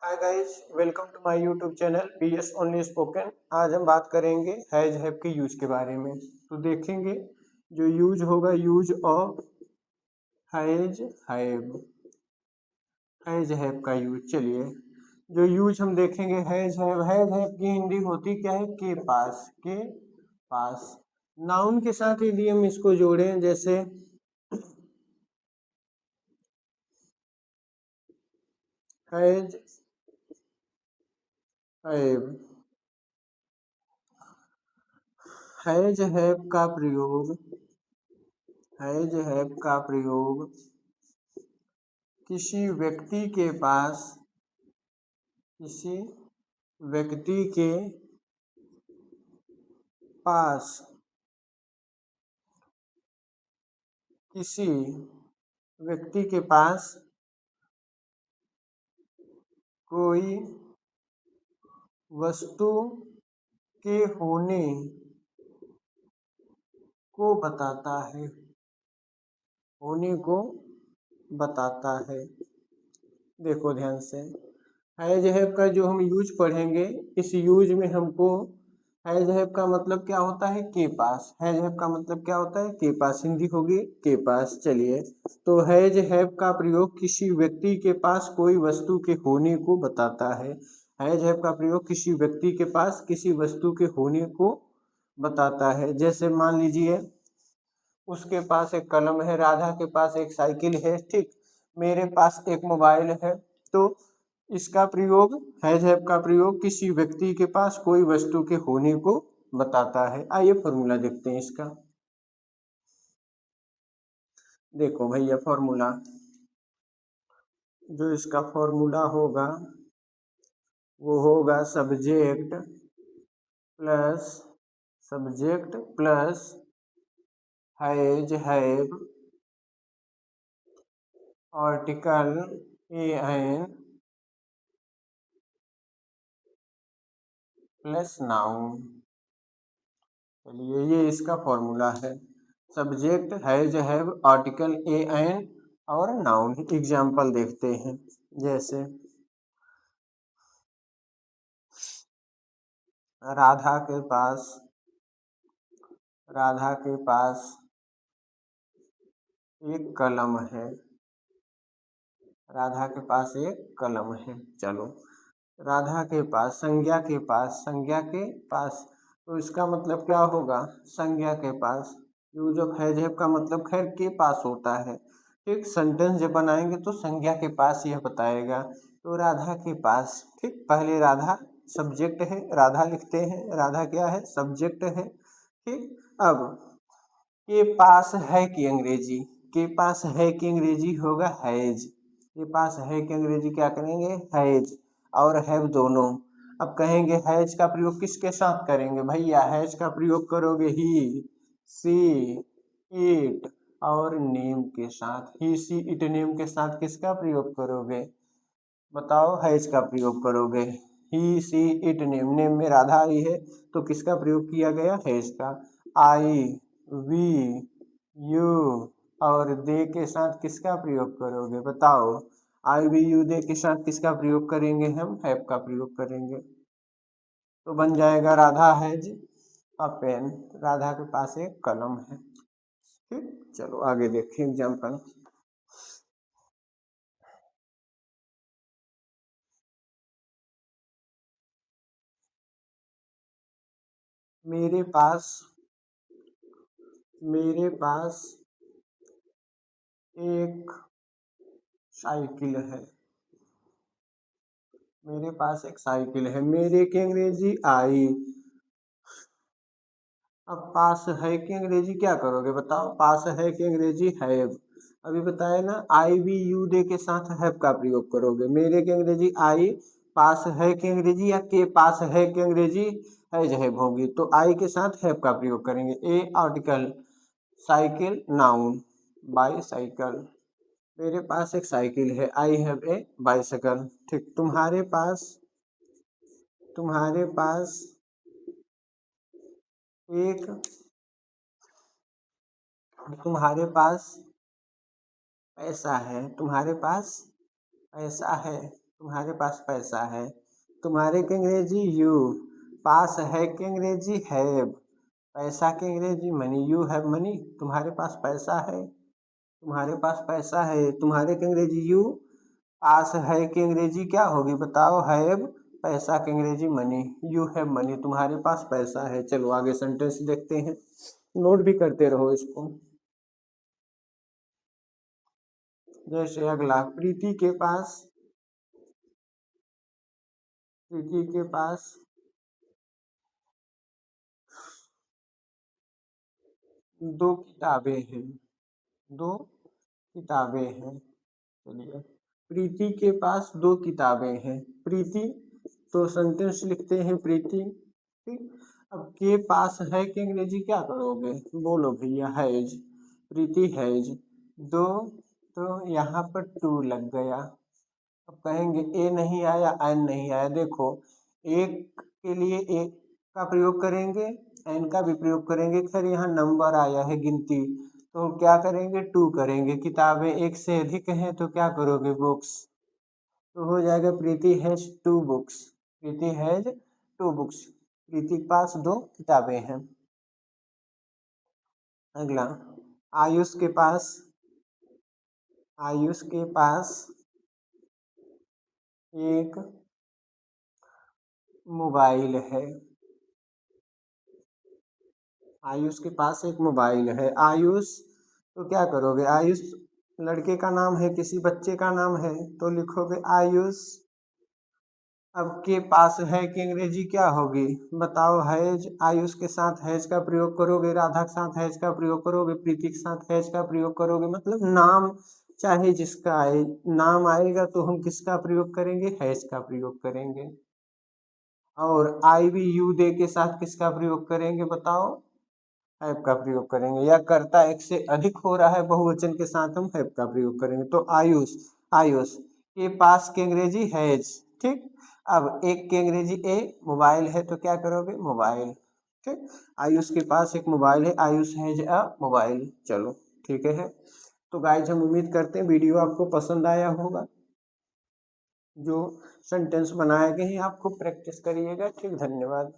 Hi guys, welcome to my YouTube channel BS only spoken. आज हम बात करेंगे हैज हैव के यूज के बारे में। तो देखेंगे जो यूज होगा, use of has have. Has have का यूज, चलिए जो यूज हम देखेंगे हैज हैव। हैज हैव की हिंदी होती क्या है? के पास, के पास। नाउन के साथ यदि हम इसको जोड़ें, जैसे हैज हैव। हैज हैव का प्रयोग, हैज हैव का प्रयोग किसी व्यक्ति के पास, किसी व्यक्ति के पास, किसी व्यक्ति के पास कोई वस्तु के होने को बताता है, होने को बताता है। देखो ध्यान से, हैज हैव का जो हम यूज पढ़ेंगे, इस यूज में हमको हैज हैव का मतलब क्या होता है? के पास। हैज हैव का मतलब क्या होता है? के पास। हिंदी होगी के पास। चलिए, तो हैज हैव का प्रयोग किसी व्यक्ति के पास कोई वस्तु के होने को बताता है। हैज हैव का प्रयोग किसी व्यक्ति के पास किसी वस्तु के होने को बताता है। जैसे मान लीजिए उसके पास एक कलम है, राधा के पास एक साइकिल है, ठीक। मेरे पास एक मोबाइल है। तो इसका प्रयोग, हैज हैव का प्रयोग किसी व्यक्ति के पास कोई वस्तु के होने को बताता है। आइए फॉर्मूला देखते हैं इसका। देखो भैया, फॉर्मूला जो इसका फॉर्मूला होगा वो होगा subject plus has have article an plus noun. चलिए, ये इसका फॉर्मूला है। Subject has have article an और नाउन। एग्जाम्पल देखते हैं। जैसे राधा के पास, राधा के पास एक कलम है, राधा के पास एक कलम है। चलो, राधा के पास, संज्ञा के पास, संज्ञा के पास, तो इसका मतलब क्या होगा? संज्ञा के पास। यूज ऑफ हैज हैव का मतलब खैर के पास होता है, ठीक। सेंटेंस जब बनाएंगे तो संज्ञा के पास यह बताएगा। तो राधा के पास, ठीक। पहले राधा सब्जेक्ट है, राधा लिखते हैं, राधा क्या है? सब्जेक्ट है, ठीक। अब के पास है की अंग्रेजी, के पास है की अंग्रेजी होगा हैज। के पास है की अंग्रेजी क्या करेंगे? हैज और हैव दोनों। अब कहेंगे हैज का प्रयोग किसके साथ करेंगे? भैया हैज का प्रयोग करोगे ही, सी, इट और नेम के साथ। ही, सी, इट, नेम के साथ किसका प्रयोग करोगे? बताओ, हैज का प्रयोग करोगे। ही, सी, इट, नेम। नेम में राधा आई है तो किसका प्रयोग किया गया? हैज का। आई, वी, यू और दे के साथ किसका प्रयोग करोगे? बताओ, आई, वी, यू, दे के साथ किसका प्रयोग करेंगे? हम हैव का प्रयोग करेंगे। तो बन जाएगा Radha has a pen. Radha के पास एक कलम है, ठीक। चलो आगे देखें एग्जाम्पल। मेरे पास, मेरे पास एक साइकिल है, मेरे पास एक साइकिल है। मेरे की अंग्रेजी आई। अब पास है की अंग्रेजी क्या करोगे? बताओ, पास है की अंग्रेजी हैव। अभी बताया ना, आई, वी, यू, दे के साथ हैव का प्रयोग करोगे। मेरे की अंग्रेजी आई, पास है की अंग्रेजी या के पास है की अंग्रेजी हैज हैव होगी। तो आई के साथ हैव का प्रयोग करेंगे। ए आर्टिकल, साइकिल नाउन, बाईसाइकिल। मेरे पास एक साइकिल है, आई हैव ए बाइसाइकिल, ठीक। तुम्हारे पास, तुम्हारे पास एक, तुम्हारे पास पैसा है, तुम्हारे पास पैसा है। तुम्हारे पास पैसा है। तुम्हारे की अंग्रेजी यू, पास है की अंग्रेजी हैव, पैसा की अंग्रेजी मनी, यू हैव मनी, तुम्हारे पास पैसा है, तुम्हारे पास पैसा है। तुम्हारे की अंग्रेजी यू, पास है की अंग्रेजी क्या होगी बताओ, हैव, पैसा की अंग्रेजी मनी, यू हैव मनी, तुम्हारे पास पैसा है। चलो आगे सेंटेंस देखते हैं, नोट भी करते रहो इसको। जैसे अगला, प्रीति के पास दो किताबें हैं, दो किताबें हैं। चलिए, प्रीति के पास दो किताबें हैं। प्रीति, तो सेंटेंस लिखते हैं प्रीति, ठीक। अब के पास है कि अंग्रेजी क्या करोगे, बोलो भैया, हैज, प्रीति हैज दो, तो यहाँ पर टू लग गया। अब कहेंगे ए नहीं आया, एन नहीं आया, देखो एक के लिए एक का प्रयोग करेंगे, एन का भी प्रयोग करेंगे, खैर यहाँ नंबर आया है गिनती, तो क्या करेंगे, टू करेंगे। किताबें एक से अधिक हैं तो क्या करोगे, बुक्स, तो हो जाएगा Preeti has two books, Preeti has two books, Preeti के पास दो किताबें हैं। अगला, आयुष के पास, आयुष के पास एक मोबाइल है, आयुष के पास एक मोबाइल है। आयुष, तो क्या करोगे, आयुष लड़के का नाम है, किसी बच्चे का नाम है, तो लिखोगे आयुष। अब के पास है कि अंग्रेजी क्या होगी बताओ, हैज, आयुष के साथ हैज का प्रयोग करोगे, राधा के साथ हैज का प्रयोग करोगे, प्रीति के साथ हैज का प्रयोग करोगे, मतलब नाम चाहे जिसका आए, नाम आएगा तो हम किसका प्रयोग करेंगे, हैज का प्रयोग करेंगे। और आई वी यू दे के साथ किसका प्रयोग करेंगे बताओ, हैव का प्रयोग करेंगे। या कर्ता एक से अधिक हो रहा है बहुवचन के साथ हम हैव का प्रयोग करेंगे। तो आयुष, आयुष के पास की अंग्रेजी हैज, ठीक। अब एक की अंग्रेजी ए, मोबाइल है तो क्या करोगे, मोबाइल, ठीक। आयुष के पास एक मोबाइल है, आयुष हैज अ मोबाइल। चलो ठीक है। तो गाइज हम उम्मीद करते हैं वीडियो आपको पसंद आया होगा। जो सेंटेंस बनाए गए हैं आपको प्रैक्टिस करिएगा, ठीक, धन्यवाद।